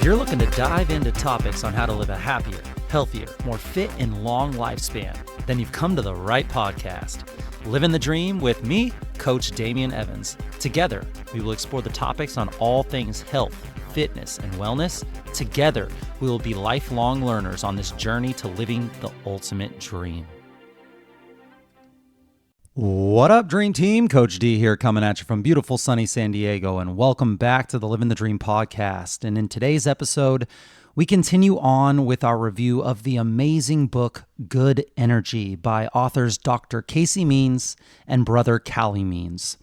you're looking to dive into topics on how to live a happier, healthier, more fit, and long lifespan, then you've come to the right podcast. Livin' the Dream with me, Coach Damian Evans. Together, we will explore the topics on all things health, fitness, and wellness. Together, we will be lifelong learners on this journey to living the ultimate dream. What up, Dream Team? Coach D here, coming at you from beautiful sunny San Diego, and welcome back to the Livin' the Dream podcast. And in today's episode, we continue on with our review of the amazing book, Good Energy, by authors Dr. Calley Means and brother Calley Means.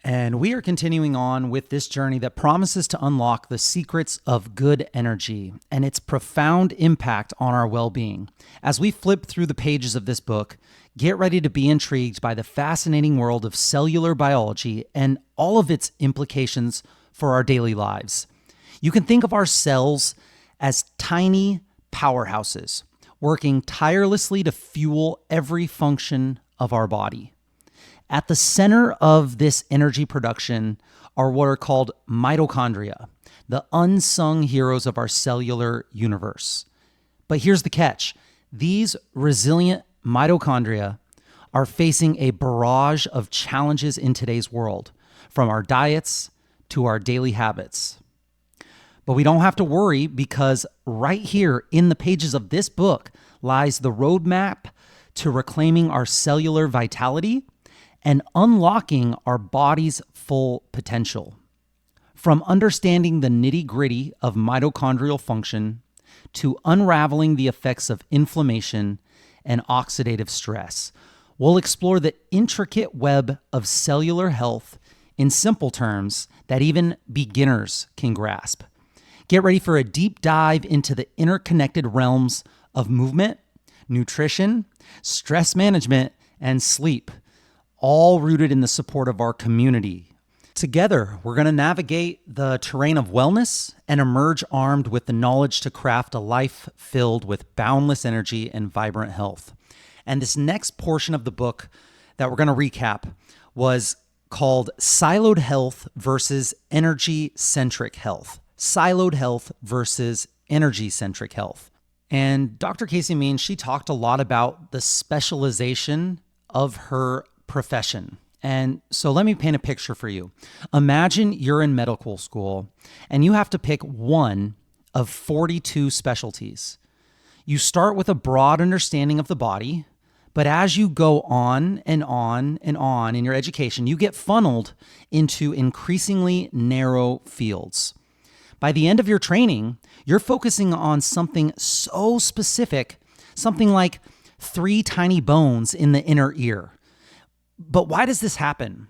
And we are continuing on with this journey that promises to unlock the secrets of good energy and its profound impact on our well-being. As we flip through the pages of this book, get ready to be intrigued by the fascinating world of cellular biology and all of its implications for our daily lives. You can think of our cells as tiny powerhouses, working tirelessly to fuel every function of our body. At the center of this energy production are what are called mitochondria, the unsung heroes of our cellular universe. But here's the catch. These resilient mitochondria are facing a barrage of challenges in today's world, from our diets to our daily habits. But we don't have to worry, because right here in the pages of this book lies the roadmap to reclaiming our cellular vitality and unlocking our body's full potential. From understanding the nitty-gritty of mitochondrial function to unraveling the effects of inflammation and oxidative stress, we'll explore the intricate web of cellular health in simple terms that even beginners can grasp. Get ready for a deep dive into the interconnected realms of movement, nutrition, stress management, and sleep, all rooted in the support of our community. Together, we're going to navigate the terrain of wellness and emerge armed with the knowledge to craft a life filled with boundless energy and vibrant health. And this next portion of the book that we're going to recap was called Siloed Health versus Energy-Centric Health. Siloed health versus energy-centric health. And Dr. Calley Means, she talked a lot about the specialization of her profession. And so let me paint a picture for you. Imagine you're in medical school and you have to pick one of 42 specialties. You start with a broad understanding of the body, but as you go on and on and on in your education, you get funneled into increasingly narrow fields. By the end of your training, you're focusing on something so specific, something like 3 tiny bones in the inner ear. But why does this happen?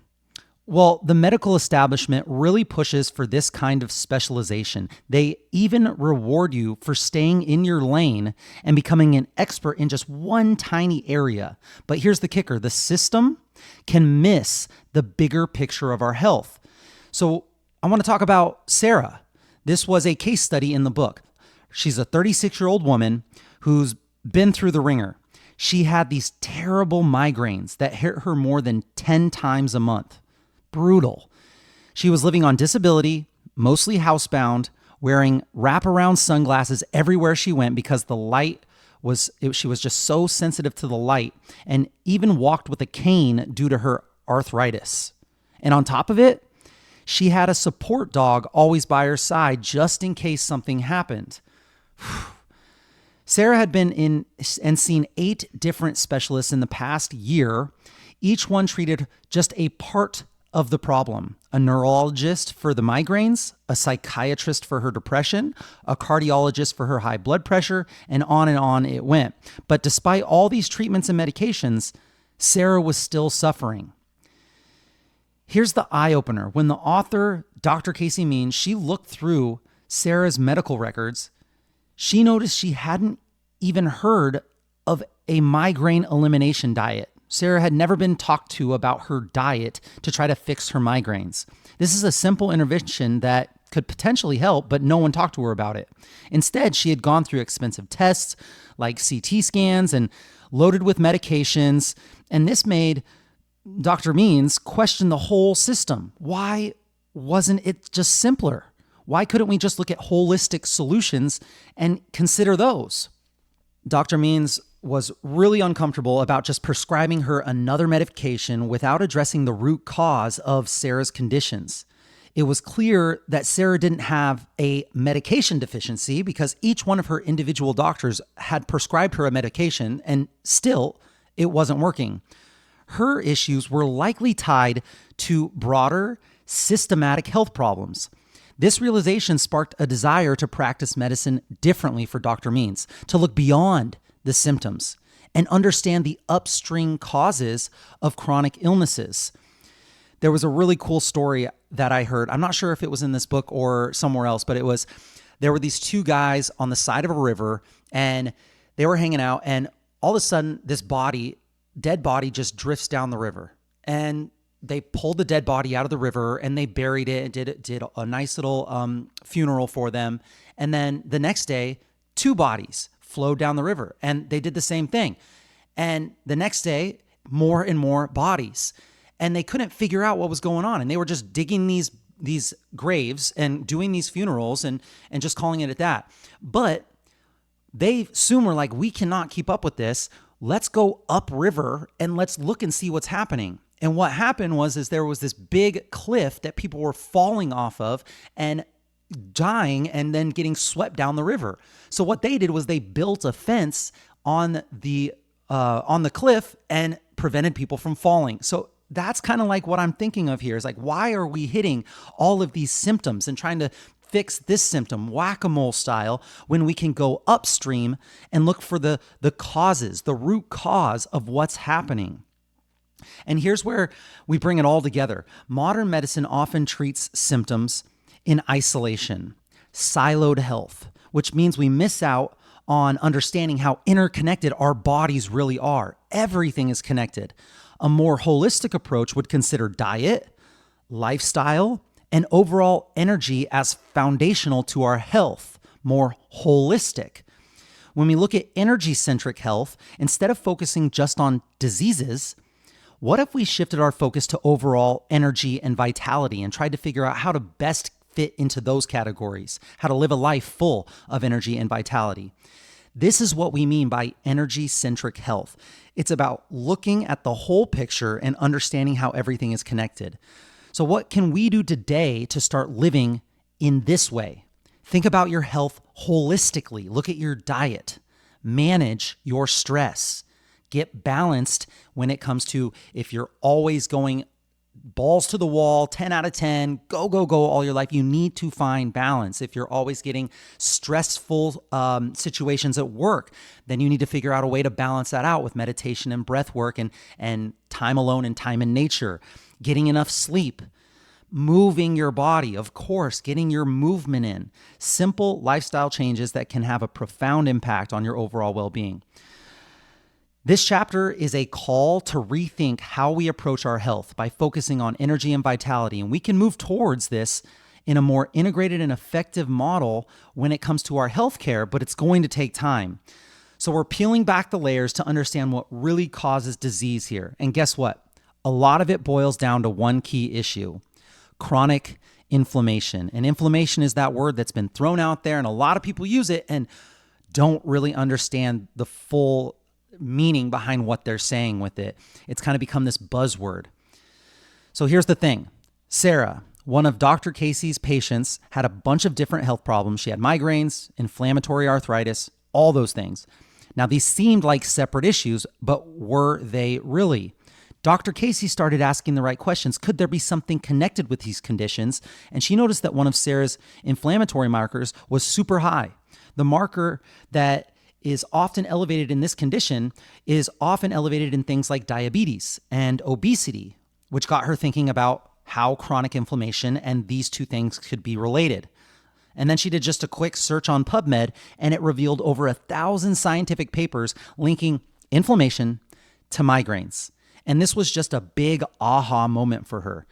Well, the medical establishment really pushes for this kind of specialization. They even reward you for staying in your lane and becoming an expert in just one tiny area. But here's the kicker. The system can miss the bigger picture of our health. So I want to talk about Sarah. This was a case study in the book. She's a 36-year-old woman who's been through the ringer. She had these terrible migraines that hit her more than 10 times a month. Brutal. She was living on disability, mostly housebound, wearing wraparound sunglasses everywhere she went because she was just so sensitive to the light, and even walked with a cane due to her arthritis. And on top of it, she had a support dog always by her side just in case something happened. Sarah had been in and seen 8 different specialists in the past year. Each one treated just a part of the problem. A neurologist for the migraines, a psychiatrist for her depression, a cardiologist for her high blood pressure, and on it went. But despite all these treatments and medications, Sarah was still suffering. Here's the eye-opener. When the author, Dr. Calley Means, she looked through Sarah's medical records, she noticed she hadn't even heard of a migraine elimination diet. Sarah had never been talked to about her diet to try to fix her migraines. This is a simple intervention that could potentially help, but no one talked to her about it. Instead, she had gone through expensive tests like CT scans and loaded with medications, and this made Dr. Means question the whole system. Why wasn't it just simpler? Why couldn't we just look at holistic solutions and consider those? Dr. Means was really uncomfortable about just prescribing her another medication without addressing the root cause of Sarah's conditions. It was clear that Sarah didn't have a medication deficiency because each one of her individual doctors had prescribed her a medication and still it wasn't working. Her issues were likely tied to broader, systematic health problems. This realization sparked a desire to practice medicine differently for Dr. Means, to look beyond the symptoms and understand the upstream causes of chronic illnesses. There was a really cool story that I heard. I'm not sure if it was in this book or somewhere else, but there were these two guys on the side of a river and they were hanging out, and all of a sudden this dead body just drifts down the river, and they pulled the dead body out of the river and they buried it and did a nice little funeral for them. And then the next day, two bodies flowed down the river and they did the same thing. And the next day, more and more bodies. And they couldn't figure out what was going on. And they were just digging these graves and doing these funerals and just calling it at that. But they soon were like, we cannot keep up with this. Let's go upriver and let's look and see what's happening. And what happened was there was this big cliff that people were falling off of and dying and then getting swept down the river. So what they did was they built a fence on the cliff and prevented people from falling. So that's kind of like what I'm thinking of here is like, why are we hitting all of these symptoms and trying to fix this symptom whack-a-mole style when we can go upstream and look for the causes, the root cause of what's happening? And here's where we bring it all together. Modern medicine often treats symptoms in isolation, siloed health, which means we miss out on understanding how interconnected our bodies really are. Everything is connected. A more holistic approach would consider diet, lifestyle, and overall energy as foundational to our health, more holistic. When we look at energy-centric health, instead of focusing just on diseases, what if we shifted our focus to overall energy and vitality and tried to figure out how to best fit into those categories, how to live a life full of energy and vitality? This is what we mean by energy-centric health. It's about looking at the whole picture and understanding how everything is connected. So what can we do today to start living in this way? Think about your health holistically. Look at your diet. Manage your stress. Get balanced when it comes to if you're always going balls to the wall, 10 out of 10, go all your life. You need to find balance. If you're always getting stressful situations at work, then you need to figure out a way to balance that out with meditation and breath work and time alone and time in nature. Getting enough sleep, moving your body, of course, getting your movement in. Simple lifestyle changes that can have a profound impact on your overall well-being. This chapter is a call to rethink how we approach our health by focusing on energy and vitality, and we can move towards this in a more integrated and effective model when it comes to our healthcare, but it's going to take time. So we're peeling back the layers to understand what really causes disease here. And guess what? A lot of it boils down to one key issue: chronic inflammation. And inflammation is that word that's been thrown out there, and a lot of people use it and don't really understand the full meaning behind what they're saying with it. It's kind of become this buzzword. So here's the thing. Sarah, one of Dr. Casey's patients, had a bunch of different health problems. She had migraines, inflammatory arthritis, all those things. Now, these seemed like separate issues, but were they really? Dr. Casey started asking the right questions. Could there be something connected with these conditions? And she noticed that one of Sarah's inflammatory markers was super high. The marker that is often elevated in this condition is often elevated in things like diabetes and obesity, which got her thinking about how chronic inflammation and these two things could be related. And then she did just a quick search on PubMed, and it revealed over 1,000 scientific papers linking inflammation to migraines. And this was just a big aha moment for her.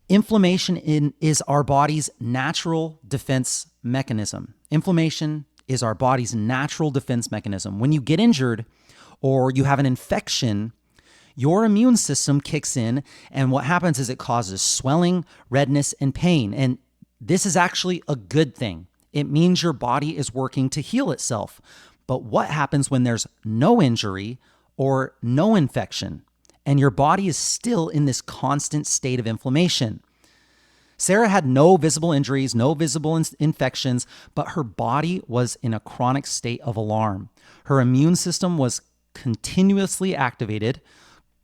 Inflammation is our body's natural defense mechanism. Inflammation is our body's natural defense mechanism. When you get injured or you have an infection, your immune system kicks in, and what happens is it causes swelling, redness, and pain. And This is actually a good thing. It means your body is working to heal itself. But what happens when there's no injury or no infection and your body is still in this constant state of inflammation? Sarah had no visible injuries, no visible infections, but her body was in a chronic state of alarm. Her immune system was continuously activated,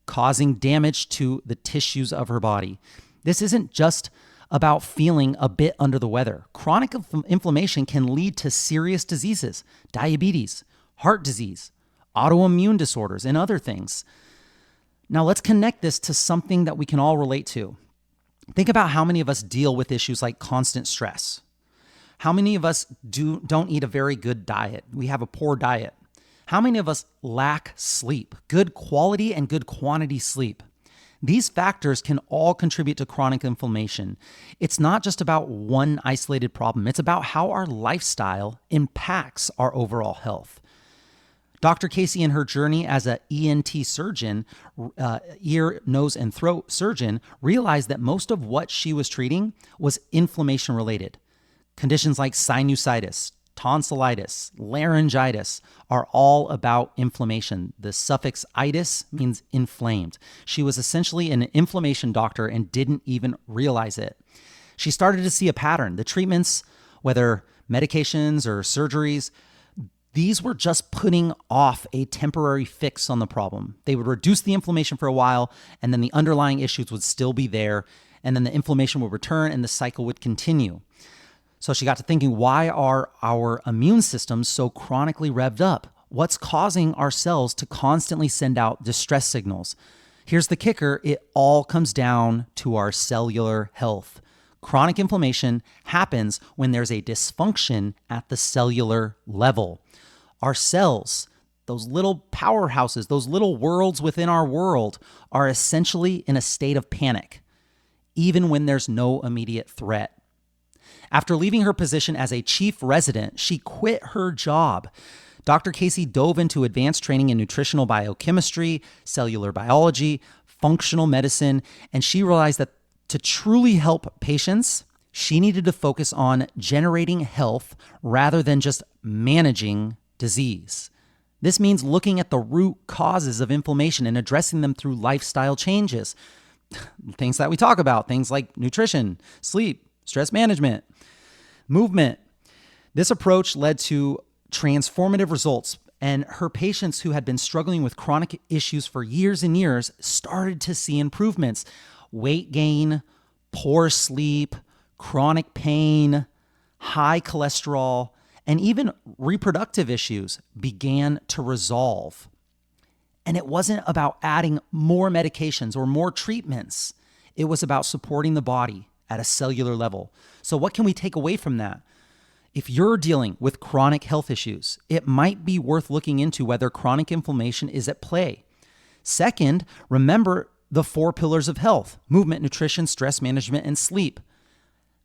causing damage to the tissues of her body. This isn't just about feeling a bit under the weather. Chronic inflammation can lead to serious diseases, diabetes, heart disease, autoimmune disorders, and other things. Now let's connect this to something that we can all relate to. Think about how many of us deal with issues like constant stress. How many of us don't eat a very good diet? We have a poor diet. How many of us lack sleep, good quality and good quantity sleep? These factors can all contribute to chronic inflammation. It's not just about one isolated problem. It's about how our lifestyle impacts our overall health. Dr. Casey, in her journey as an ENT surgeon, ear, nose, and throat surgeon, realized that most of what she was treating was inflammation related. Conditions like sinusitis, tonsillitis, laryngitis are all about inflammation. The suffix itis means inflamed. She was essentially an inflammation doctor and didn't even realize it. She started to see a pattern. The treatments, whether medications or surgeries, these were just putting off a temporary fix on the problem. They would reduce the inflammation for a while, and then the underlying issues would still be there, and then the inflammation would return and the cycle would continue. So she got to thinking, why are our immune systems so chronically revved up? What's causing our cells to constantly send out distress signals? Here's the kicker. It all comes down to our cellular health. Chronic inflammation happens when there's a dysfunction at the cellular level. Our cells, those little powerhouses, those little worlds within our world, are essentially in a state of panic, even when there's no immediate threat. After leaving her position as a chief resident, she quit her job. Dr. Casey dove into advanced training in nutritional biochemistry, cellular biology, functional medicine, and she realized that to truly help patients, she needed to focus on generating health rather than just managing disease. This means looking at the root causes of inflammation and addressing them through lifestyle changes. Things that we talk about, things like nutrition, sleep, stress management, movement. This approach led to transformative results, and her patients who had been struggling with chronic issues for years and years started to see improvements. Weight gain, poor sleep, chronic pain, high cholesterol, and even reproductive issues began to resolve. And it wasn't about adding more medications or more treatments. It was about supporting the body at a cellular level. So what can we take away from that? If you're dealing with chronic health issues, it might be worth looking into whether chronic inflammation is at play. Second, remember the 4 pillars of health: movement, nutrition, stress management, and sleep.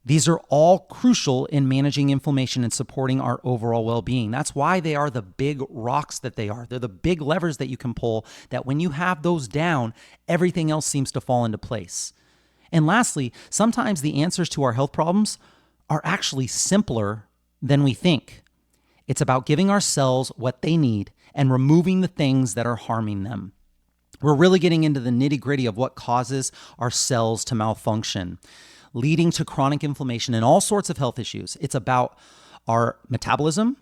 These are all crucial in managing inflammation and supporting our overall well-being. That's why they are the big rocks that they are. They're the big levers that you can pull, that when you have those down, everything else seems to fall into place. And lastly, sometimes the answers to our health problems are actually simpler than we think. It's about giving our cells what they need and removing the things that are harming them. We're really getting into the nitty-gritty of what causes our cells to malfunction, leading to chronic inflammation and all sorts of health issues. It's about our metabolism,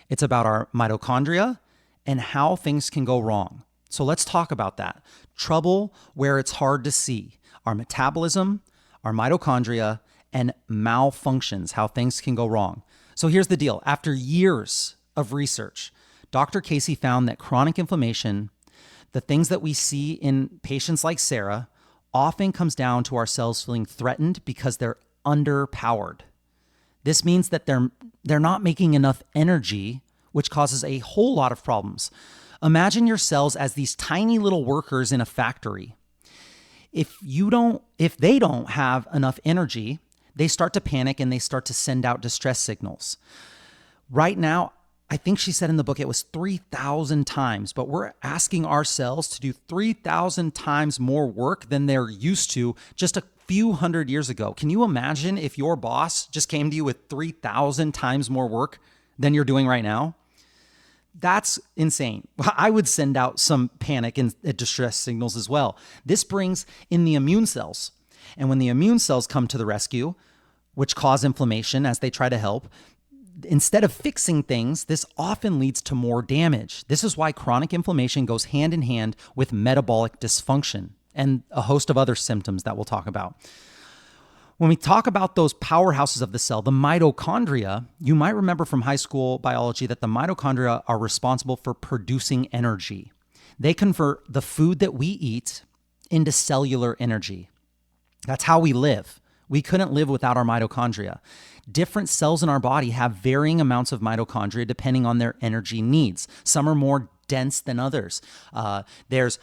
it's about our mitochondria, and how things can go wrong. So let's talk about that. Trouble where it's hard to see. Our metabolism, our mitochondria, and malfunctions, how things can go wrong. So here's the deal. After years of research, Dr. Casey found that chronic inflammation, the things that we see in patients like Sarah, often comes down to our cells feeling threatened because they're underpowered. This means that they're not making enough energy, which causes a whole lot of problems. Imagine your cells as these tiny little workers in a factory. If they don't have enough energy, they start to panic and they start to send out distress signals. Right now, I think she said in the book it was 3,000 times, but we're asking our cells to do 3,000 times more work than they're used to just a few hundred years ago. Can you imagine if your boss just came to you with 3,000 times more work than you're doing right now? That's insane. I would send out some panic and distress signals as well. This brings in the immune cells. And when the immune cells come to the rescue, which cause inflammation as they try to help, instead of fixing things, this often leads to more damage. This is why chronic inflammation goes hand in hand with metabolic dysfunction and a host of other symptoms that we'll talk about. When we talk about those powerhouses of the cell, the mitochondria, you might remember from high school biology that the mitochondria are responsible for producing energy. They convert the food that we eat into cellular energy. That's how we live. We couldn't live without our mitochondria. Different cells in our body have varying amounts of mitochondria depending on their energy needs. Some are more dense than others. There's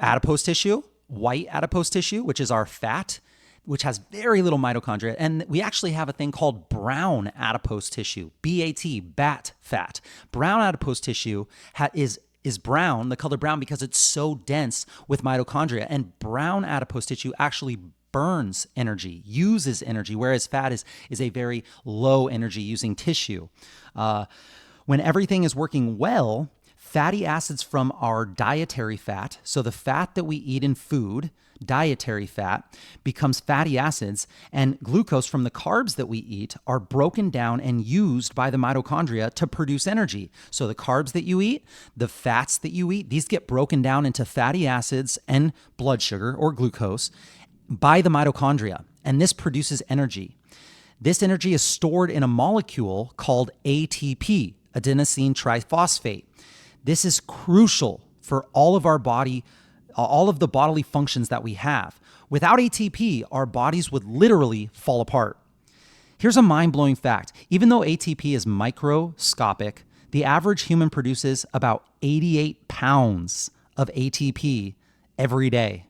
adipose tissue, white adipose tissue, which is our fat, which has very little mitochondria. And we actually have a thing called brown adipose tissue, BAT fat. Brown adipose tissue is brown, the color brown, because it's so dense with mitochondria. And brown adipose tissue actually burns energy, uses energy, whereas fat is a very low energy using tissue. When everything is working well, fatty acids from our dietary fat, so the fat that we eat in food, dietary fat, becomes fatty acids, and glucose from the carbs that we eat are broken down and used by the mitochondria to produce energy. So the carbs that you eat, the fats that you eat, these get broken down into fatty acids and blood sugar or glucose by the mitochondria, and this produces energy. This energy is stored in a molecule called ATP, adenosine triphosphate. This is crucial for all of the bodily functions that we have. Without ATP, our bodies would literally fall apart. Here's a mind-blowing fact. Even though ATP is microscopic, the average human produces about 88 pounds of ATP every day.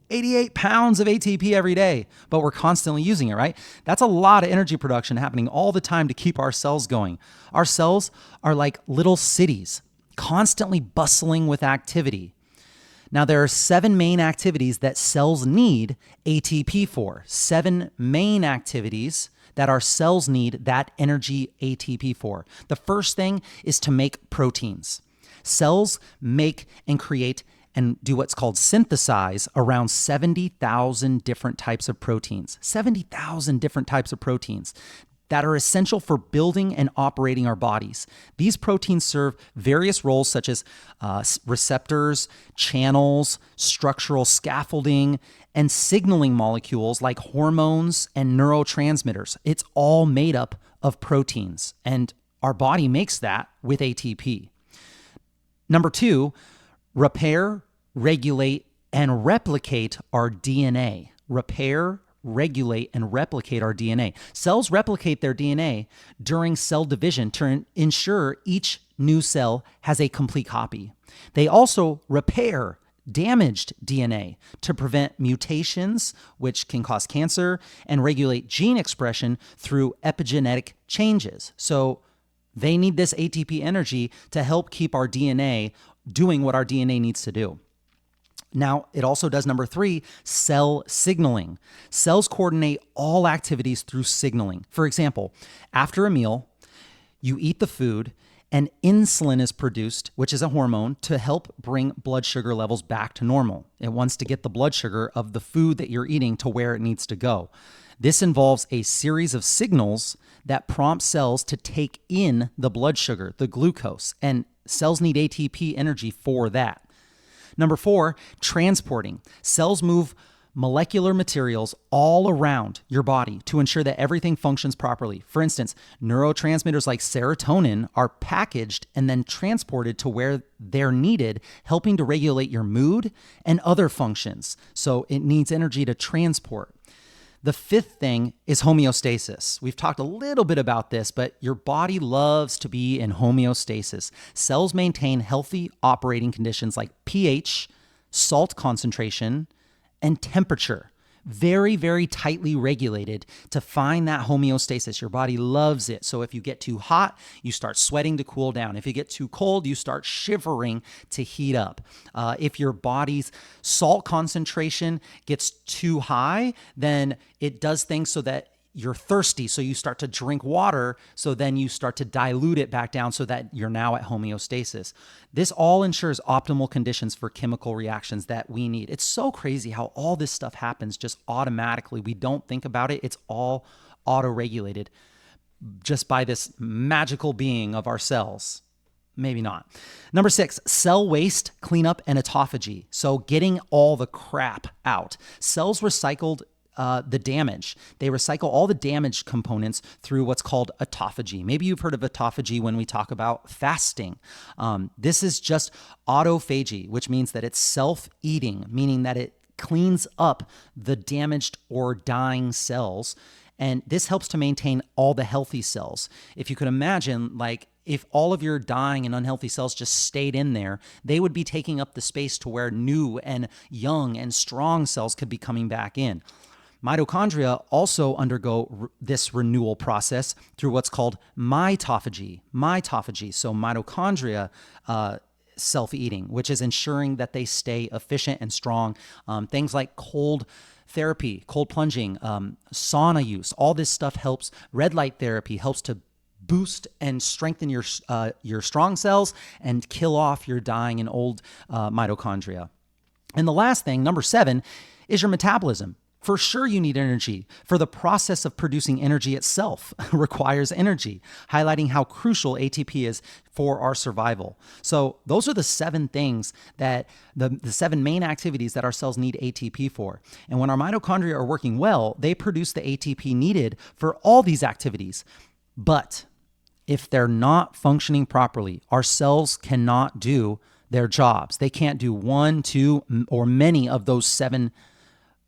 88 pounds of ATP every day, but we're constantly using it, right? That's a lot of energy production happening all the time to keep our cells going. Our cells are like little cities, constantly bustling with activity. Now, there are 7 main activities that cells need ATP for. 7 main activities that our cells need that energy ATP for. The first thing is to make proteins. Cells make and create and do what's called synthesize around 70,000 different types of proteins. 70,000 different types of proteins that are essential for building and operating our bodies. These proteins serve various roles such as receptors, channels, structural scaffolding, and signaling molecules like hormones and neurotransmitters. It's all made up of proteins, and our body makes that with ATP. Number 2, repair, regulate, and replicate our DNA. Repair, regulate, and replicate our DNA. Cells replicate their DNA during cell division to ensure each new cell has a complete copy. They also repair damaged DNA to prevent mutations, which can cause cancer, and regulate gene expression through epigenetic changes. So they need this ATP energy to help keep our DNA doing what our DNA needs to do. Now, it also does number 3, cell signaling. Cells coordinate all activities through signaling. For example, after a meal, you eat the food and insulin is produced, which is a hormone, to help bring blood sugar levels back to normal. It wants to get the blood sugar of the food that you're eating to where it needs to go. This involves a series of signals that prompt cells to take in the blood sugar, the glucose, and cells need ATP energy for that. Number 4, transporting. Cells move molecular materials all around your body to ensure that everything functions properly. For instance, neurotransmitters like serotonin are packaged and then transported to where they're needed, helping to regulate your mood and other functions. So it needs energy to transport. The 5th thing is homeostasis. We've talked a little bit about this, but your body loves to be in homeostasis. Cells maintain healthy operating conditions like pH, salt concentration, and temperature. very, very tightly regulated to find that homeostasis. Your body loves it. So if you get too hot, you start sweating to cool down. If you get too cold, you start shivering to heat up. If your body's salt concentration gets too high, then it does things so that you're thirsty, so you start to drink water, so then you start to dilute it back down so that you're now at homeostasis. This all ensures optimal conditions for chemical reactions that we need. It's so crazy how all this stuff happens just automatically. We don't think about it. It's all auto-regulated just by this magical being of our cells. Maybe not. Number 6, cell waste, cleanup, and autophagy. So getting all the crap out. Cells recycled the damage. They recycle all the damaged components through what's called autophagy. Maybe you've heard of autophagy when we talk about fasting. This is just autophagy, which means that it's self-eating, meaning that it cleans up the damaged or dying cells. And this helps to maintain all the healthy cells. If you could imagine, like, if all of your dying and unhealthy cells just stayed in there, they would be taking up the space to where new and young and strong cells could be coming back in. Mitochondria also undergo this renewal process through what's called mitophagy. So mitochondria self-eating, which is ensuring that they stay efficient and strong. Things like cold therapy, cold plunging, sauna use, all this stuff helps. Red light therapy helps to boost and strengthen your strong cells and kill off your dying and old mitochondria. And the last thing, number 7, is your metabolism. For sure, you need energy. For the process of producing energy itself requires energy, highlighting how crucial ATP is for our survival. So those are the 7 things that the 7 main activities that our cells need ATP for. And when our mitochondria are working well, they produce the ATP needed for all these activities. But if they're not functioning properly, our cells cannot do their jobs. They can't do 1, 2, or many of those 7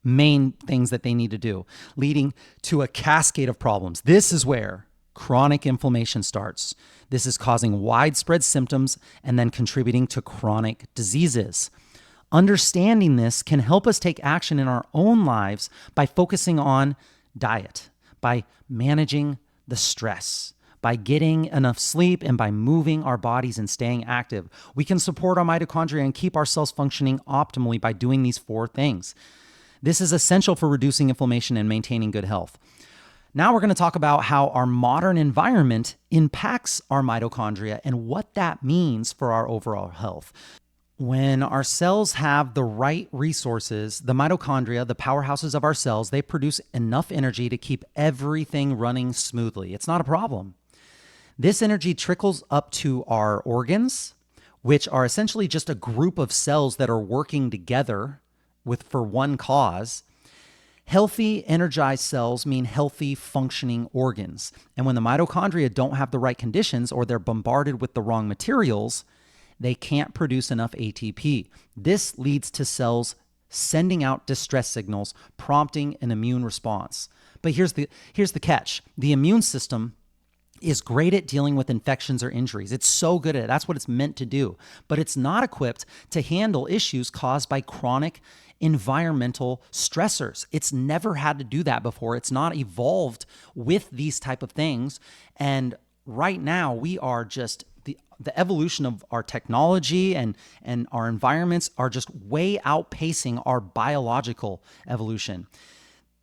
main things that they need to do, leading to a cascade of problems. This is where chronic inflammation starts. This is causing widespread symptoms and then contributing to chronic diseases. Understanding this can help us take action in our own lives by focusing on diet, by managing the stress, by getting enough sleep, and by moving our bodies and staying active. We can support our mitochondria and keep our cells functioning optimally by doing these 4 things. This is essential for reducing inflammation and maintaining good health. Now we're going to talk about how our modern environment impacts our mitochondria and what that means for our overall health. When our cells have the right resources, the mitochondria, the powerhouses of our cells, they produce enough energy to keep everything running smoothly. It's not a problem. This energy trickles up to our organs, which are essentially just a group of cells that are working together for one cause. Healthy, energized cells mean healthy, functioning organs. And when the mitochondria don't have the right conditions or they're bombarded with the wrong materials, they can't produce enough ATP. This leads to cells sending out distress signals, prompting an immune response. But here's the catch. The immune system is great at dealing with infections or injuries. It's so good at it. That's what it's meant to do. But it's not equipped to handle issues caused by chronic environmental stressors. It's never had to do that before. It's not evolved with these type of things. And right now we are just the evolution of our technology and our environments are just way outpacing our biological evolution.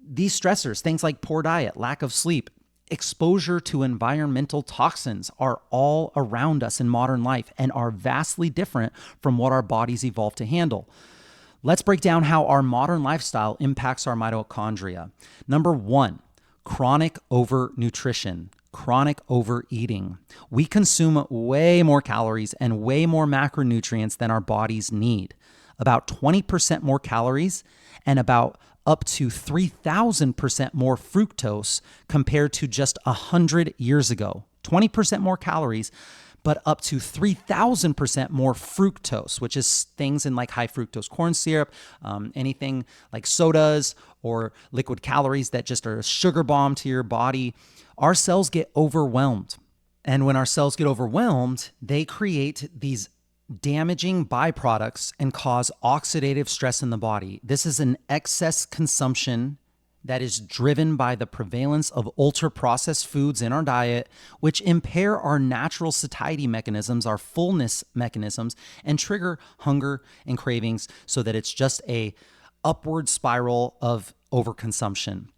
These stressors, things like poor diet, lack of sleep, exposure to environmental toxins are all around us in modern life and are vastly different from what our bodies evolved to handle. Let's break down how our modern lifestyle impacts our mitochondria. Number 1, chronic overnutrition, chronic overeating. We consume way more calories and way more macronutrients than our bodies need. About 20% more calories and about up to 3,000% more fructose compared to just 100 years ago. 20% more calories, but up to 3,000% more fructose, which is things in like high fructose corn syrup, anything like sodas or liquid calories that just are a sugar bomb to your body. Our cells get overwhelmed. And when our cells get overwhelmed, they create these damaging byproducts and cause oxidative stress in the body. This is an excess consumption that is driven by the prevalence of ultra-processed foods in our diet, which impair our natural satiety mechanisms, our fullness mechanisms, and trigger hunger and cravings so that it's just a upward spiral of overconsumption.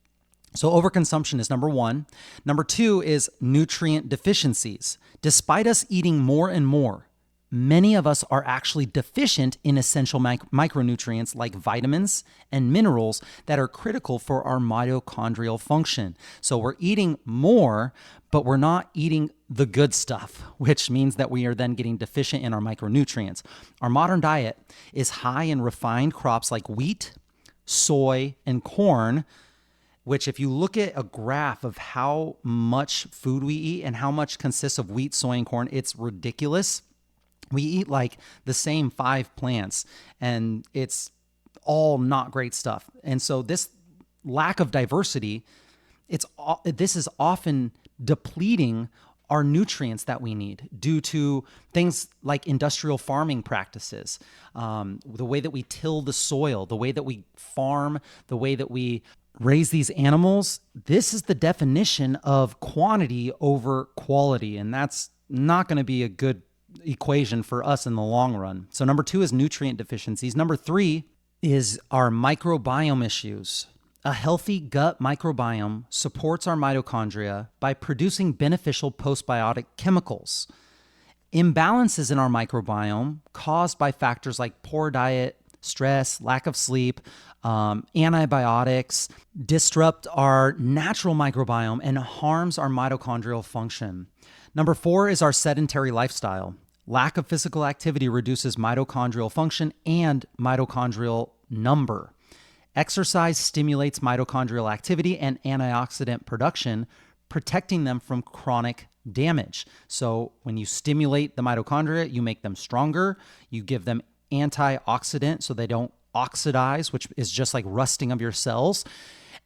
So overconsumption is number one. Number two is nutrient deficiencies. Despite us eating more and more, many of us are actually deficient in essential micronutrients like vitamins and minerals that are critical for our mitochondrial function. So we're eating more, but we're not eating the good stuff, which means that we are then getting deficient in our micronutrients. Our modern diet is high in refined crops like wheat, soy, and corn, which if you look at a graph of how much food we eat and how much consists of wheat, soy, and corn, it's ridiculous. We eat like the same 5 plants, and it's all not great stuff. And so this lack of diversity, this is often depleting our nutrients that we need due to things like industrial farming practices, the way that we till the soil, the way that we farm, the way that we raise these animals. This is the definition of quantity over quality, and that's not going to be a good equation for us in the long run. So number 2 is nutrient deficiencies. Number 3 is our microbiome issues. A healthy gut microbiome supports our mitochondria by producing beneficial postbiotic chemicals. Imbalances in our microbiome caused by factors like poor diet, stress, lack of sleep, antibiotics disrupt our natural microbiome and harms our mitochondrial function. Number 4 is our sedentary lifestyle. Lack of physical activity reduces mitochondrial function and mitochondrial number. Exercise stimulates mitochondrial activity and antioxidant production, protecting them from chronic damage. So when you stimulate the mitochondria, you make them stronger, you give them antioxidant so they don't oxidize, which is just like rusting of your cells,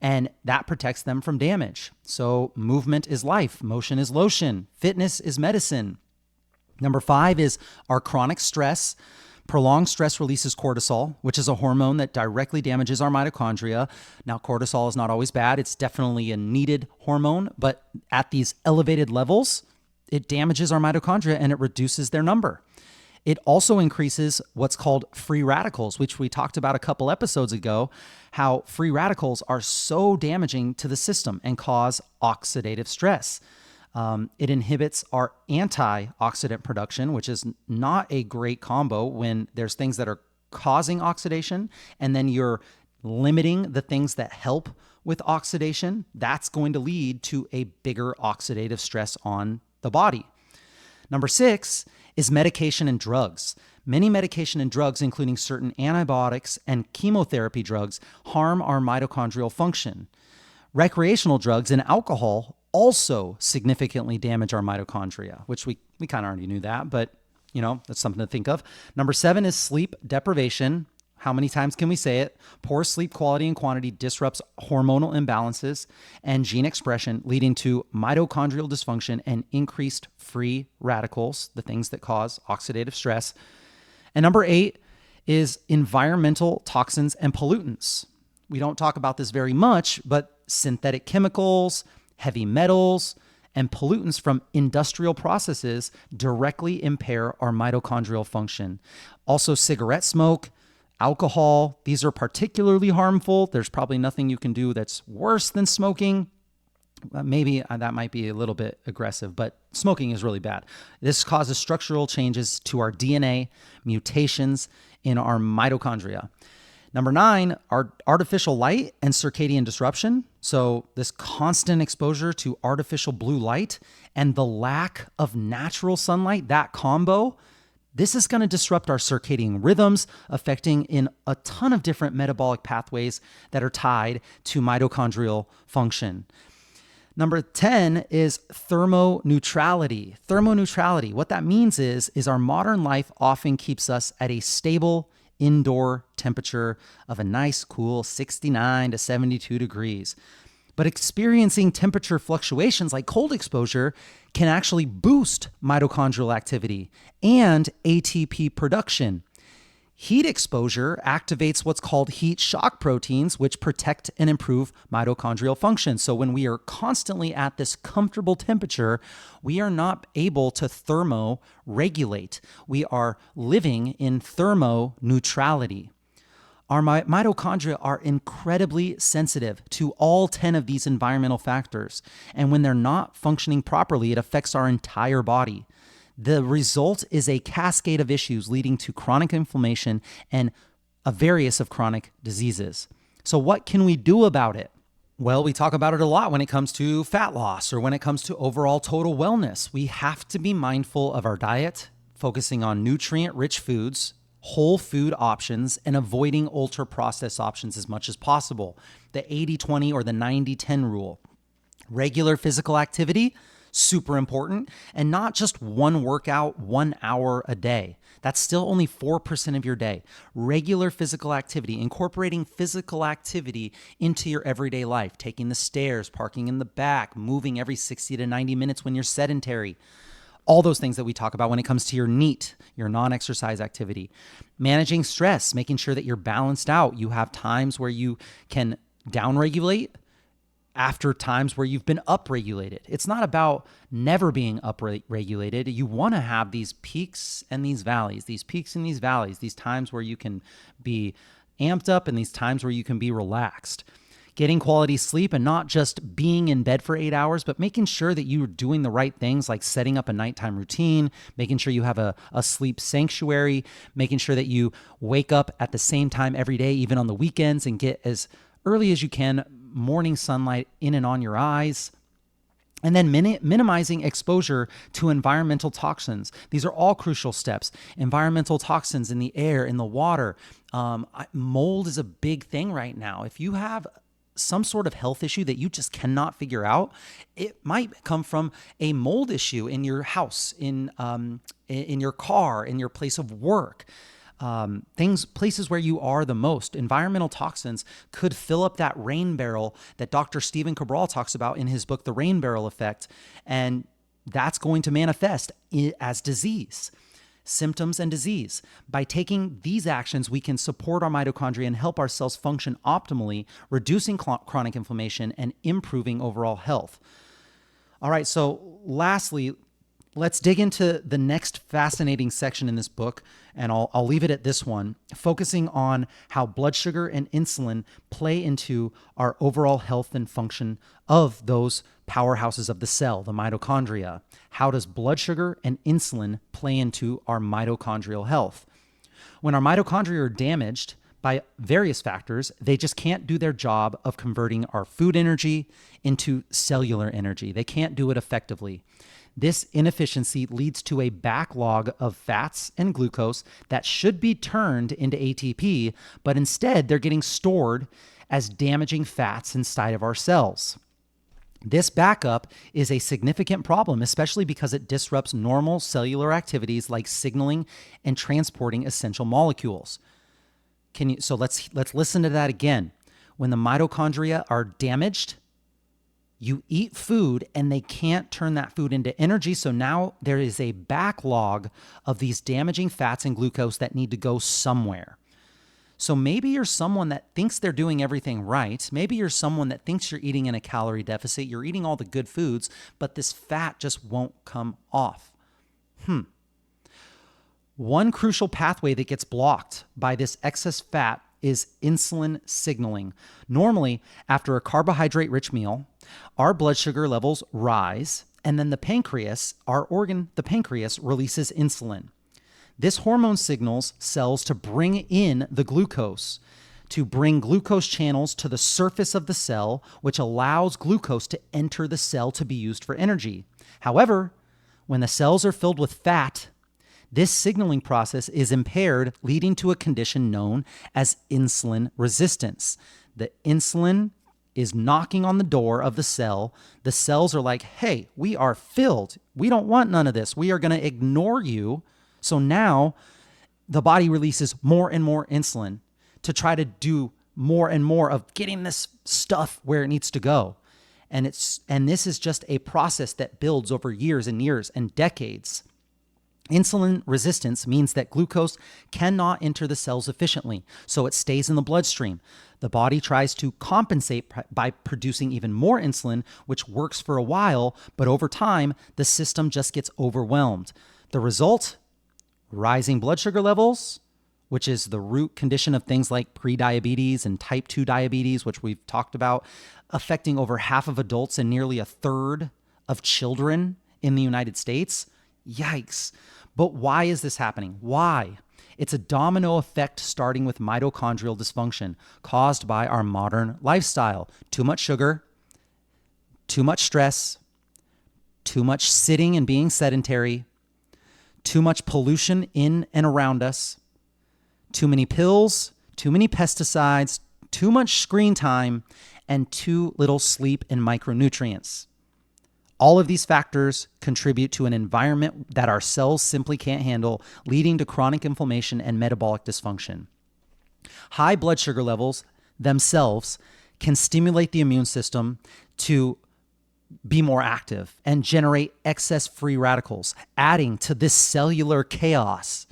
and that protects them from damage. So movement is life, motion is lotion, fitness is medicine. Number 5 is our chronic stress. Prolonged stress releases cortisol, which is a hormone that directly damages our mitochondria. Now, cortisol is not always bad. It's definitely a needed hormone, but at these elevated levels, it damages our mitochondria and it reduces their number. It also increases what's called free radicals, which we talked about a couple episodes ago, how free radicals are so damaging to the system and cause oxidative stress. It inhibits our antioxidant production, which is not a great combo when there's things that are causing oxidation and then you're limiting the things that help with oxidation. That's going to lead to a bigger oxidative stress on the body. Number 6 is medication and drugs. Many medication and drugs, including certain antibiotics and chemotherapy drugs, harm our mitochondrial function. Recreational drugs and alcohol also significantly damage our mitochondria, which we kind of already knew that, but that's something to think of. Number 7 is sleep deprivation. How many times can we say it? Poor sleep quality and quantity disrupts hormonal imbalances and gene expression, leading to mitochondrial dysfunction and increased free radicals, the things that cause oxidative stress. And number 8 is environmental toxins and pollutants. We don't talk about this very much, but synthetic chemicals, heavy metals, and pollutants from industrial processes directly impair our mitochondrial function. Also, cigarette smoke, alcohol, these are particularly harmful. There's probably nothing you can do that's worse than smoking. Maybe that might be a little bit aggressive, but smoking is really bad. This causes structural changes to our DNA, mutations in our mitochondria. Number 9 are artificial light and circadian disruption. So this constant exposure to artificial blue light and the lack of natural sunlight, that combo, this is going to disrupt our circadian rhythms, affecting in a ton of different metabolic pathways that are tied to mitochondrial function. Number 10 is thermoneutrality. Thermoneutrality, what that means is our modern life often keeps us at a stable indoor temperature of a nice, cool 69 to 72 degrees. But experiencing temperature fluctuations like cold exposure can actually boost mitochondrial activity and ATP production. Heat exposure activates what's called heat shock proteins, which protect and improve mitochondrial function. So when we are constantly at this comfortable temperature, we are not able to thermoregulate. We are living in thermoneutrality. Our mitochondria are incredibly sensitive to all 10 of these environmental factors. And when they're not functioning properly, it affects our entire body. The result is a cascade of issues leading to chronic inflammation and a various of chronic diseases. So what can we do about it? Well, we talk about it a lot when it comes to fat loss or when it comes to overall total wellness. We have to be mindful of our diet, focusing on nutrient-rich foods, whole food options, and avoiding ultra-processed options as much as possible. The 80-20 or the 90-10 rule. Regular physical activity, super important, and not just one workout, 1 hour a day. That's still only 4% of your day. Regular physical activity, incorporating physical activity into your everyday life, taking the stairs, parking in the back, moving every 60 to 90 minutes when you're sedentary. All those things that we talk about when it comes to your NEAT, your non-exercise activity. Managing stress, making sure that you're balanced out. You have times where you can downregulate after times where you've been upregulated. It's not about never being upregulated. You want to have these peaks and these valleys, these times where you can be amped up and these times where you can be relaxed. Getting quality sleep and not just being in bed for 8 hours, but making sure that you're doing the right things like setting up a nighttime routine, making sure you have a sleep sanctuary, making sure that you wake up at the same time every day, even on the weekends, and get as early as you can morning sunlight in and on your eyes. And then minimizing exposure to environmental toxins. These are all crucial steps. Environmental toxins in the air, in the water. Mold is a big thing right now. If you have some sort of health issue that you just cannot figure out, it might come from a mold issue in your house, in your car, in your place of work. Places where you are the most. Environmental toxins could fill up that rain barrel that Dr. Stephen Cabral talks about in his book, The Rain Barrel Effect, and that's going to manifest as disease. Symptoms and disease. By taking these actions, we can support our mitochondria and help our cells function optimally, reducing chronic inflammation and improving overall health. All right, so lastly, let's dig into the next fascinating section in this book, and I'll leave it at this one, focusing on how blood sugar and insulin play into our overall health and function of those powerhouses of the cell, the mitochondria. How does blood sugar and insulin play into our mitochondrial health? When our mitochondria are damaged by various factors, they just can't do their job of converting our food energy into cellular energy. They can't do it effectively. This inefficiency leads to a backlog of fats and glucose that should be turned into ATP, but instead they're getting stored as damaging fats inside of our cells. This backup is a significant problem, especially because it disrupts normal cellular activities like signaling and transporting essential molecules. So let's listen to that again. When the mitochondria are damaged, you eat food and they can't turn that food into energy. So now there is a backlog of these damaging fats and glucose that need to go somewhere. So maybe you're someone that thinks they're doing everything right. Maybe you're someone that thinks you're eating in a calorie deficit. You're eating all the good foods, but this fat just won't come off. One crucial pathway that gets blocked by this excess fat is insulin signaling. Normally, after a carbohydrate-rich meal, our blood sugar levels rise, and then the pancreas, our organ, the pancreas, releases insulin. This hormone signals cells to bring in the glucose, to bring glucose channels to the surface of the cell, which allows glucose to enter the cell to be used for energy. However, when the cells are filled with fat, this signaling process is impaired, leading to a condition known as insulin resistance. The insulin is knocking on the door of the cell. The cells are like, hey, we are filled. We don't want none of this. We are going to ignore you. So now the body releases more and more insulin to try to do more and more of getting this stuff where it needs to go. And this is just a process that builds over years and years and decades. Insulin resistance means that glucose cannot enter the cells efficiently, so it stays in the bloodstream. The body tries to compensate by producing even more insulin, which works for a while, but over time, the system just gets overwhelmed. The result? Rising blood sugar levels, which is the root condition of things like prediabetes and type 2 diabetes, which we've talked about, affecting over half of adults and nearly a third of children in the United States. Yikes. But why is this happening? Why? It's a domino effect starting with mitochondrial dysfunction caused by our modern lifestyle. Too much sugar, too much stress, too much sitting and being sedentary, too much pollution in and around us, too many pills, too many pesticides, too much screen time, and too little sleep and micronutrients. All of these factors contribute to an environment that our cells simply can't handle, leading to chronic inflammation and metabolic dysfunction. High blood sugar levels themselves can stimulate the immune system to be more active and generate excess free radicals, adding to this cellular chaos.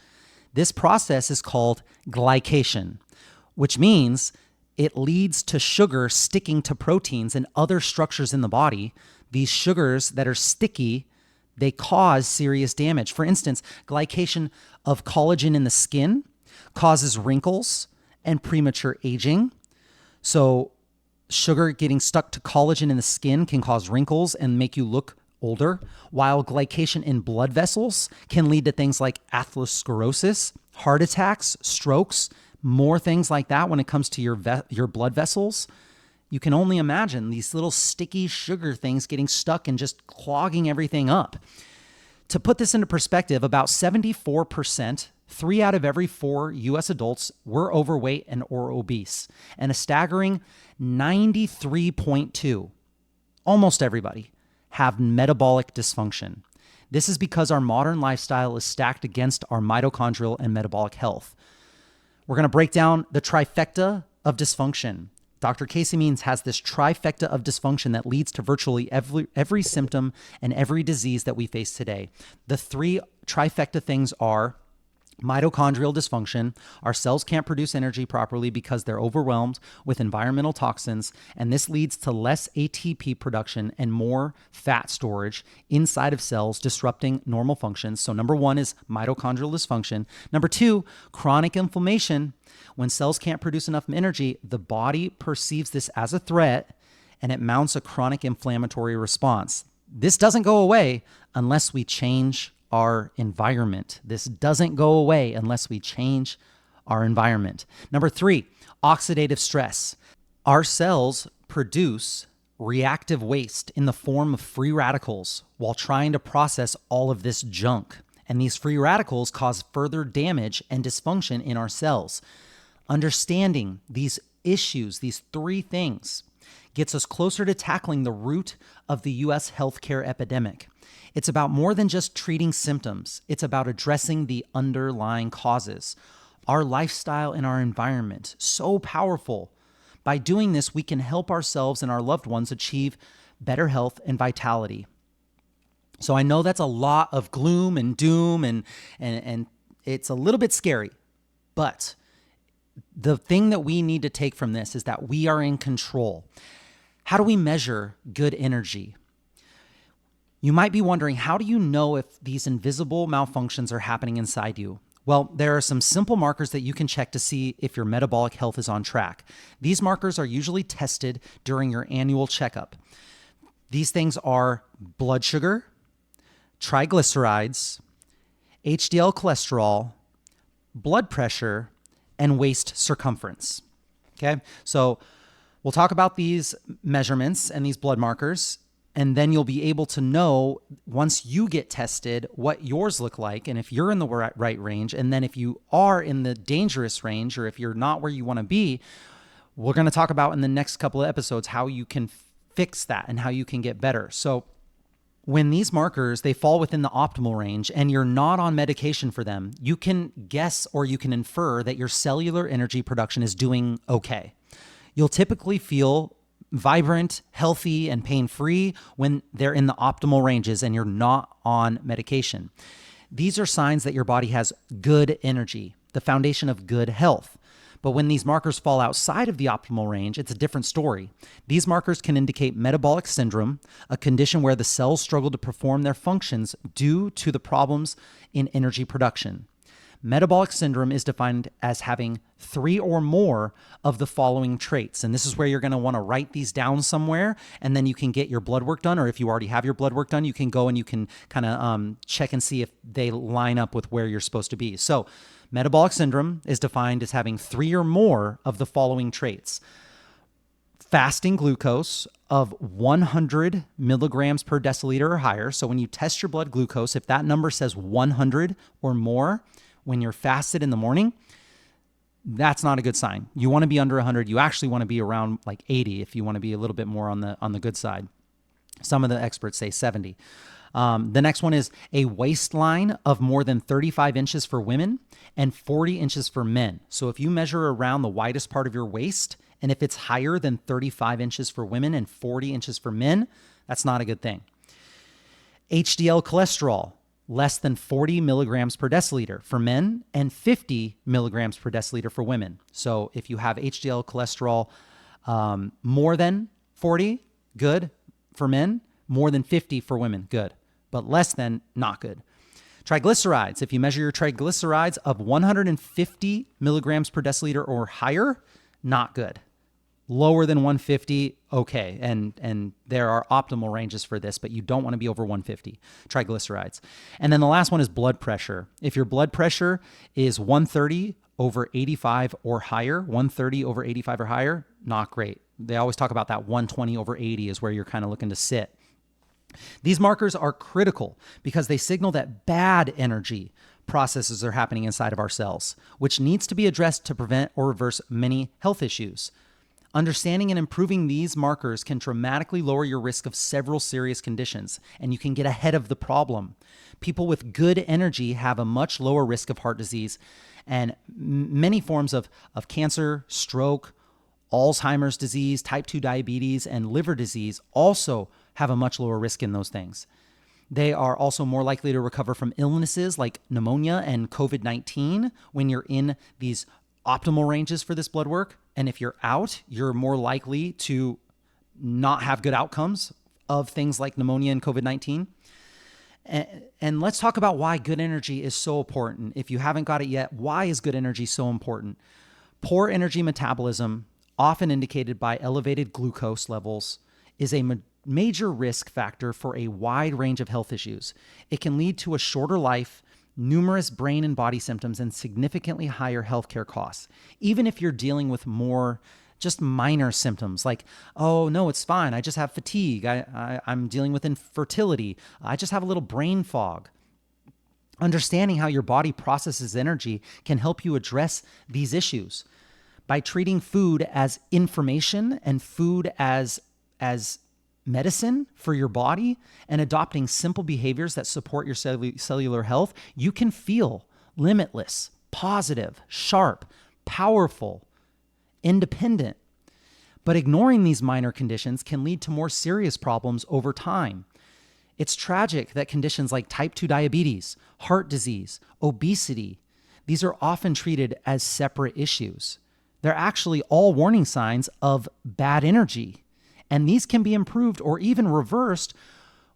This process is called glycation, which means it leads to sugar sticking to proteins and other structures in the body. These sugars that are sticky, they cause serious damage. For instance, glycation of collagen in the skin causes wrinkles and premature aging. So sugar getting stuck to collagen in the skin can cause wrinkles and make you look older, while glycation in blood vessels can lead to things like atherosclerosis, heart attacks, strokes, more things like that when it comes to your blood vessels. You can only imagine these little sticky sugar things getting stuck and just clogging everything up. To put this into perspective, about 74%, 3 out of every 4 US adults were overweight and or obese, and a staggering 93.2, almost everybody, have metabolic dysfunction. This is because our modern lifestyle is stacked against our mitochondrial and metabolic health. We're going to break down the trifecta of dysfunction. Dr. Calley Means has this trifecta of dysfunction that leads to virtually every symptom and every disease that we face today. The 3 trifecta things are mitochondrial dysfunction. Our cells can't produce energy properly because they're overwhelmed with environmental toxins, and this leads to less ATP production and more fat storage inside of cells, disrupting normal functions. So number 1 is mitochondrial dysfunction. Number 2, chronic inflammation. When cells can't produce enough energy, the body perceives this as a threat, and it mounts a chronic inflammatory response. This doesn't go away unless we change our environment. This doesn't go away unless we change our environment. Number 3, oxidative stress. Our cells produce reactive waste in the form of free radicals while trying to process all of this junk. And these free radicals cause further damage and dysfunction in our cells. Understanding these issues, these 3 things, gets us closer to tackling the root of the US healthcare epidemic. It's about more than just treating symptoms. It's about addressing the underlying causes. Our lifestyle and our environment, so powerful. By doing this, we can help ourselves and our loved ones achieve better health and vitality. So I know that's a lot of gloom and doom, and it's a little bit scary, but the thing that we need to take from this is that we are in control. How do we measure good energy? You might be wondering, how do you know if these invisible malfunctions are happening inside you? Well, there are some simple markers that you can check to see if your metabolic health is on track. These markers are usually tested during your annual checkup. These things are blood sugar, triglycerides, HDL cholesterol, blood pressure, and waist circumference. Okay, so we'll talk about these measurements and these blood markers, and then you'll be able to know once you get tested what yours look like and if you're in the right range. And then if you are in the dangerous range or if you're not where you want to be, we're going to talk about in the next couple of episodes how you can fix that and how you can get better. So when these markers, they fall within the optimal range and you're not on medication for them, you can guess or you can infer that your cellular energy production is doing okay. You'll typically feel vibrant, healthy, and pain-free when they're in the optimal ranges and you're not on medication. These are signs that your body has good energy, the foundation of good health. But when these markers fall outside of the optimal range, it's a different story. These markers can indicate metabolic syndrome, a condition where the cells struggle to perform their functions due to the problems in energy production. Metabolic syndrome is defined as having 3 or more of the following traits. And this is where you're going to want to write these down somewhere, and then you can get your blood work done. Or if you already have your blood work done, you can go and you can kind of check and see if they line up with where you're supposed to be. So metabolic syndrome is defined as having 3 or more of the following traits. Fasting glucose of 100 milligrams per deciliter or higher. So when you test your blood glucose, if that number says 100 or more, when you're fasted in the morning, that's not a good sign. You want to be under 100. You actually want to be around like 80 if you want to be a little bit more on the good side. Some of the experts say 70. The next one is a waistline of more than 35 inches for women and 40 inches for men. So if you measure around the widest part of your waist, and if it's higher than 35 inches for women and 40 inches for men, that's not a good thing. HDL cholesterol, less than 40 milligrams per deciliter for men and 50 milligrams per deciliter for women. So if you have HDL cholesterol more than 40, good for men, more than 50 for women, good, but less than, not good. Triglycerides, if you measure your triglycerides of 150 milligrams per deciliter or higher, not good. Lower than 150, okay. And there are optimal ranges for this, but you don't want to be over 150 triglycerides. And then the last one is blood pressure. If your blood pressure is 130 over 85 or higher, 130 over 85 or higher, not great. They always talk about that 120 over 80 is where you're kind of looking to sit. These markers are critical because they signal that bad energy processes are happening inside of our cells, which needs to be addressed to prevent or reverse many health issues. Understanding and improving these markers can dramatically lower your risk of several serious conditions, and you can get ahead of the problem. People with good energy have a much lower risk of heart disease and many forms of cancer, stroke, Alzheimer's disease, type 2 diabetes, and liver disease also have a much lower risk in those things. They are also more likely to recover from illnesses like pneumonia and COVID-19 when you're in these optimal ranges for this blood work. And if you're out, you're more likely to not have good outcomes of things like pneumonia and COVID-19. And let's talk about why good energy is so important. If you haven't got it yet, why is good energy so important? Poor energy metabolism, often indicated by elevated glucose levels, is a major risk factor for a wide range of health issues. It can lead to a shorter life, numerous brain and body symptoms, and significantly higher healthcare costs. Even if you're dealing with more just minor symptoms like, oh, no, it's fine. I just have fatigue. I'm dealing with infertility. I just have a little brain fog. Understanding how your body processes energy can help you address these issues. By treating food as information and food as medicine for your body and adopting simple behaviors that support your cellular health, you can feel limitless, positive, sharp, powerful, independent. But ignoring these minor conditions can lead to more serious problems over time. It's tragic that conditions like type 2 diabetes, heart disease, obesity, these are often treated as separate issues. They're actually all warning signs of bad energy. And these can be improved or even reversed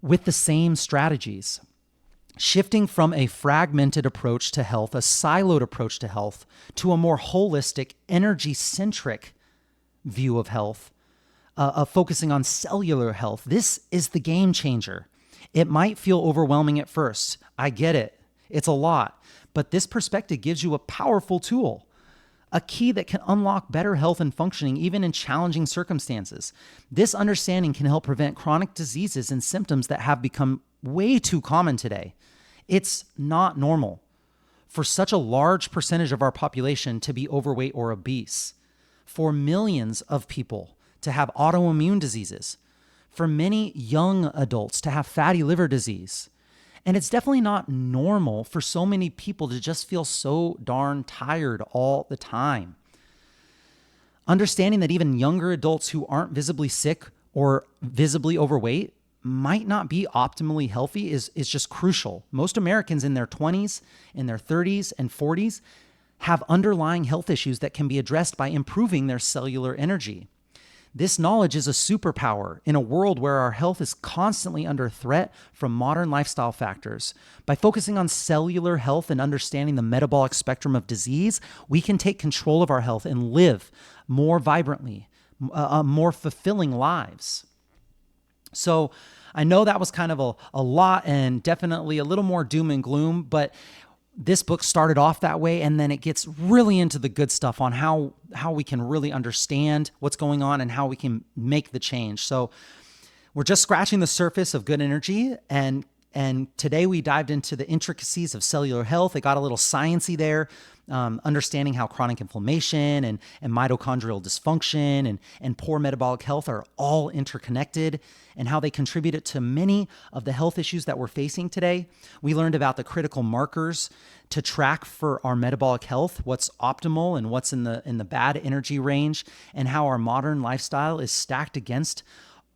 with the same strategies. Shifting from a fragmented approach to health, a siloed approach to health, to a more holistic, energy-centric view of health, of focusing on cellular health, this is the game changer. It might feel overwhelming at first. I get it. It's a lot. But this perspective gives you a powerful tool, a key that can unlock better health and functioning even in challenging circumstances. This understanding can help prevent chronic diseases and symptoms that have become way too common today. It's not normal for such a large percentage of our population to be overweight or obese, for millions of people to have autoimmune diseases, for many young adults to have fatty liver disease. And it's definitely not normal for so many people to just feel so darn tired all the time. Understanding that even younger adults who aren't visibly sick or visibly overweight might not be optimally healthy is just crucial. Most Americans in their 20s, in their 30s and 40s have underlying health issues that can be addressed by improving their cellular energy. This knowledge is a superpower in a world where our health is constantly under threat from modern lifestyle factors. By focusing on cellular health and understanding the metabolic spectrum of disease, we can take control of our health and live more vibrantly, more fulfilling lives. So I know that was kind of a lot and definitely a little more doom and gloom, but this book started off that way, and then it gets really into the good stuff on how we can really understand what's going on and how we can make the change. So we're just scratching the surface of good energy, and today we dived into the intricacies of cellular health. It got a little sciencey there, understanding how chronic inflammation and mitochondrial dysfunction and poor metabolic health are all interconnected and how they contribute to many of the health issues that we're facing today. We learned about the critical markers to track for our metabolic health, what's optimal and what's in the bad energy range, and how our modern lifestyle is stacked against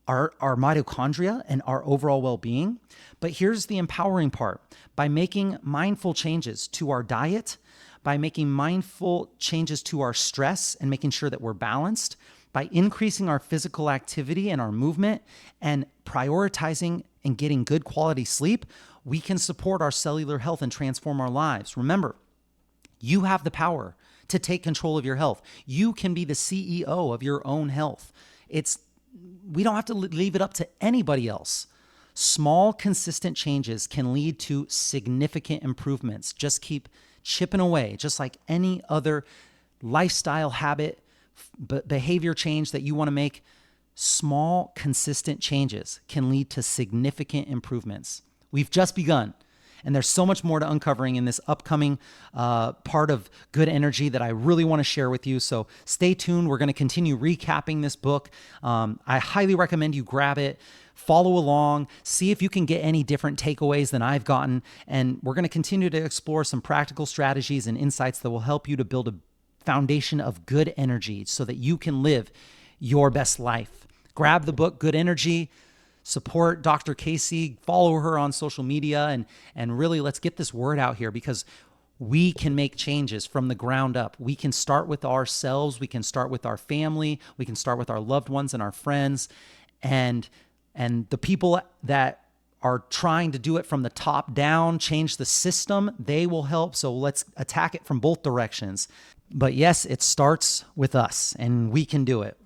our mitochondria and our overall well-being. But here's the empowering part. By making mindful changes to our diet, by making mindful changes to our stress and making sure that we're balanced, by increasing our physical activity and our movement and prioritizing and getting good quality sleep, we can support our cellular health and transform our lives. Remember, you have the power to take control of your health. You can be the CEO of your own health. We don't have to leave it up to anybody else. Small, consistent changes can lead to significant improvements. Just keep chipping away, just like any other lifestyle habit, behavior change that you want to make. Small, consistent changes can lead to significant improvements. We've just begun. And there's so much more to uncovering in this upcoming part of Good Energy that I really want to share with you. So stay tuned. We're going to continue recapping this book. I highly recommend you grab it, follow along, see if you can get any different takeaways than I've gotten. And we're going to continue to explore some practical strategies and insights that will help you to build a foundation of good energy so that you can live your best life. Grab the book, Good Energy. Support Dr. Casey, follow her on social media, and really let's get this word out here because we can make changes from the ground up. We can start with ourselves. We can start with our family. We can start with our loved ones and our friends. And the people that are trying to do it from the top down, change the system, they will help. So let's attack it from both directions. But yes, it starts with us, and we can do it.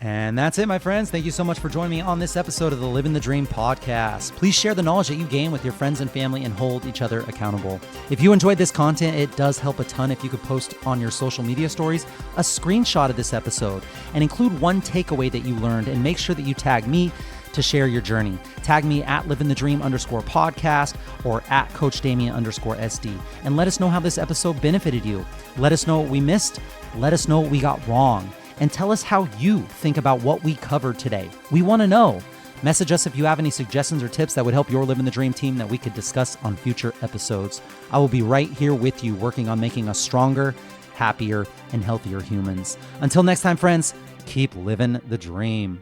And that's it, my friends. Thank you so much for joining me on this episode of the Livin the Dream podcast. Please share the knowledge that you gain with your friends and family and hold each other accountable. If you enjoyed this content, it does help a ton if you could post on your social media stories a screenshot of this episode and include one takeaway that you learned, and make sure that you tag me to share your journey. Tag me at livingthedream_podcast or at coachdamian_SD, and let us know how this episode benefited you. Let us know what we missed. Let us know what we got wrong. And tell us how you think about what we covered today. We want to know. Message us if you have any suggestions or tips that would help your Livin the Dream team that we could discuss on future episodes. I will be right here with you, working on making us stronger, happier, and healthier humans. Until next time, friends, keep living the dream.